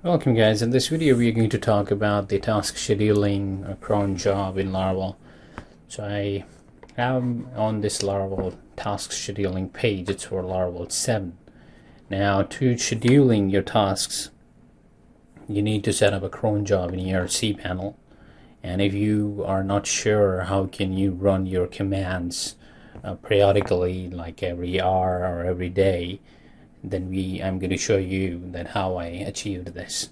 Welcome guys, in this video we are going to talk about the task scheduling cron job in Laravel. So I am on this Laravel task scheduling page. It's for Laravel 7. Now to scheduling your tasks, you need to set up a cron job in your cPanel, and if you are not sure how can you run your commands periodically, like every hour or every day, then I'm going to show you that how I achieved this.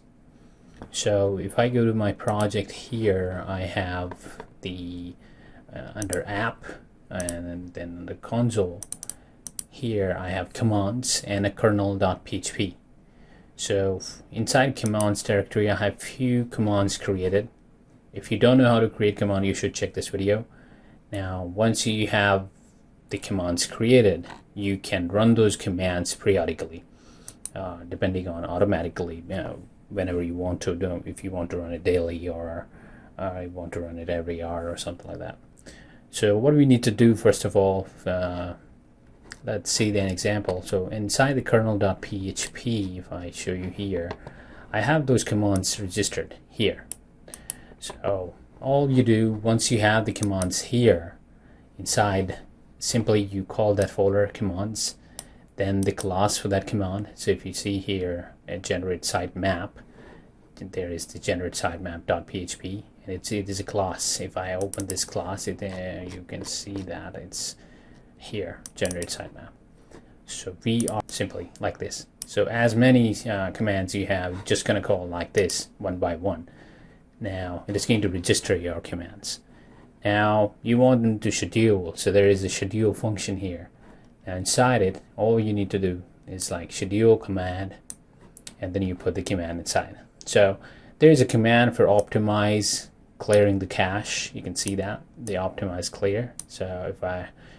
So if I go to my project here, I have the under app, and then the console here I have commands and a kernel.php. So inside commands directory I have few commands created. If you don't know how to create command, you should check this video. Now once you have the commands created, you can run those commands periodically, depending on automatically, whenever you want to do. If you want to run it daily, or you want to run it every hour or something like that. So what we need to do, first of all, let's see an example. So inside the kernel.php, if I show you here, I have those commands registered here. So all you do, once you have the commands here inside, simply you call that folder commands, then the class for that command. So if you see here a generate sitemap, there is the generate sitemap.php, and it is a class. If I open this class, you can see that it's here, generate sitemap. So we are simply like this. So as many commands you have, just going to call like this one by one. Now it is going to register your commands. Now you want them to schedule, so there is a schedule function here. Now inside it, all you need to do is like schedule command, and then you put the command inside. So there is a command for optimize clearing the cache. You can see that, the optimize clear. So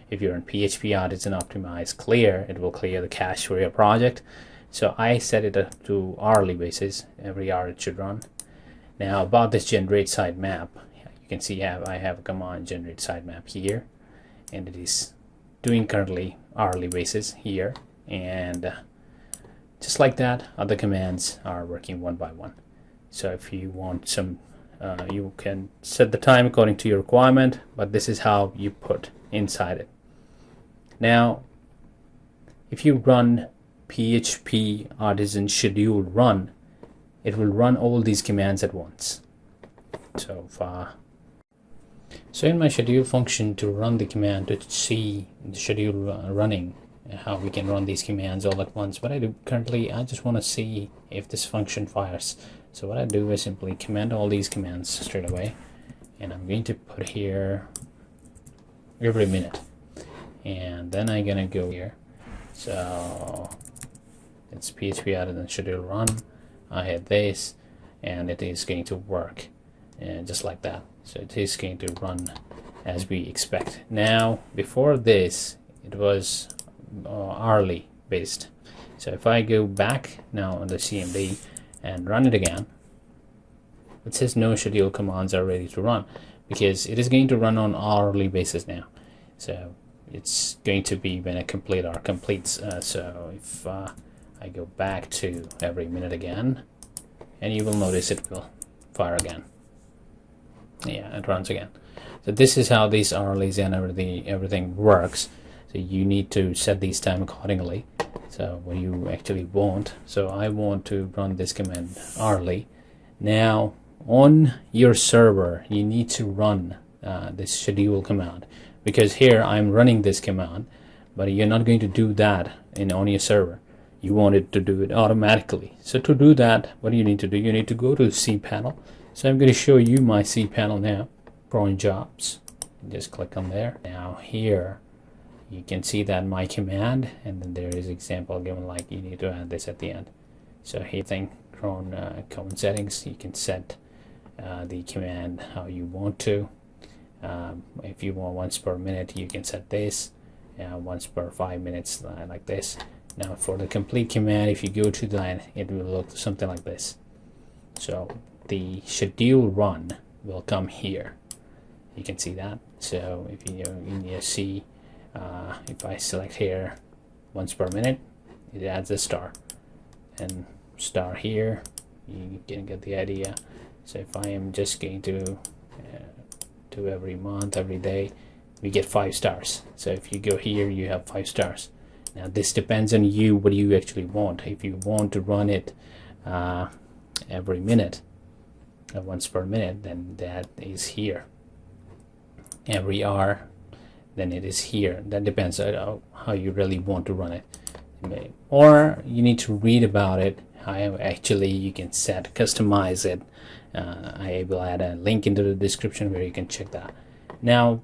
if you're in PHP Artisan optimize clear, it will clear the cache for your project. So I set it up to hourly basis. Every hour it should run. Now about this generate sitemap, you can see I have a command generate sitemap here, and it is doing currently hourly basis here, and just like that other commands are working one by one. So if you want some, you can set the time according to your requirement, but this is how you put inside it. Now if you run PHP Artisan schedule run, it will run all these commands at once. So in my schedule function, to run the command to see the schedule running, how we can run these commands all at once. What I do currently, I just want to see if this function fires. So what I do is simply command all these commands straight away, and I'm going to put here every minute, and then I'm gonna go here. So it's PHP Artisan schedule run. I hit this, and it is going to work, and just like that. So it is going to run as we expect. Now before this it was hourly based. So if I go back now on the CMD and run it again, it says no schedule commands are ready to run, because it is going to run on hourly basis now. So it's going to be when a complete or completes. So if I go back to every minute again, and you will notice it will fire again. Yeah, it runs again. So this is how these hourlies and everything works. So you need to set these time accordingly. So what you actually want. So I want to run this command hourly. Now on your server, you need to run this schedule command, because here I'm running this command, but you're not going to do that on your server. You want it to do it automatically. So to do that, what do you need to do? You need to go to cPanel. So I'm going to show you my cPanel now, cron jobs. Just click on there. Now here you can see that my command, and then there is example given, like you need to add this at the end. So here thing cron command settings, you can set the command how you want to. If you want once per minute, you can set this, once per 5 minutes, like this. Now for the complete command, if you go to that, it will look something like this. So the schedule run will come here. You can see that. So if you see, if I select here once per minute, it adds a star, and star here, you can get the idea. So if I am just going to do every month, every day, we get 5 stars. So if you go here, you have 5 stars. Now this depends on you, what you actually want. If you want to run it every minute, once per minute, then that is here. Every hour, then it is here. That depends on how you really want to run it. Or you need to read about it. How actually you can customize it. I will add a link into the description where you can check that. Now,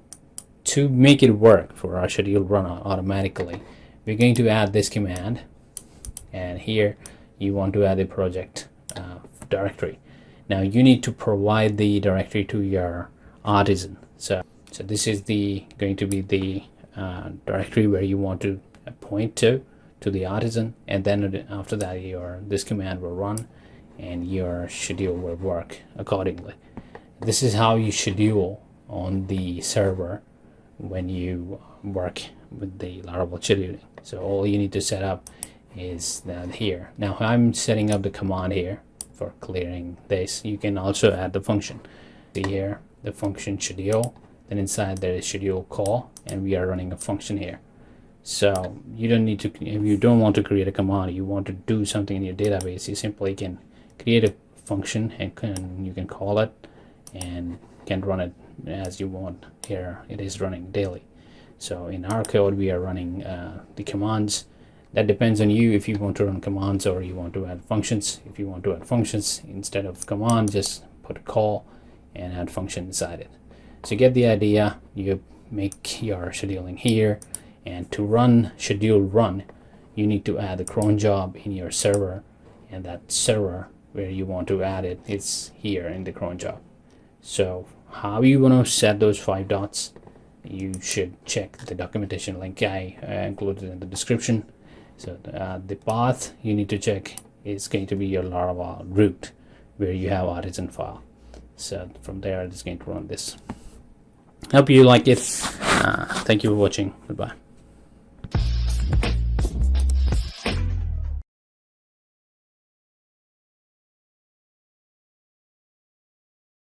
to make it work for our schedule run automatically, we're going to add this command, and here you want to add a project directory. Now you need to provide the directory to your artisan. So this is going to be the directory where you want to point to the artisan, and then after that this command will run and your schedule will work accordingly. This is how you schedule on the server when you work with the Laravel scheduling. So all you need to set up is that here. Now I'm setting up the command here for clearing this. You can also add the function. See here, the function schedule, then inside there is schedule call, and we are running a function here. So you don't need to, if you don't want to create a command, you want to do something in your database, you simply can create a function and you can call it and can run it as you want. Here it is running daily. So in our code we are running the commands. That depends on you if you want to run commands or you want to add functions. If you want to add functions instead of command, just put a call and add function inside it. So get the idea. You make your scheduling here, and to run schedule run, you need to add the cron job in your server, and that server where you want to add it is here in the cron job. So how you want to set those 5 dots, you should check the documentation link I included in the description. So the path you need to check is going to be your Laravel root where you have artisan file. So from there it's going to run this. Hope you like it. Thank you for watching. Goodbye.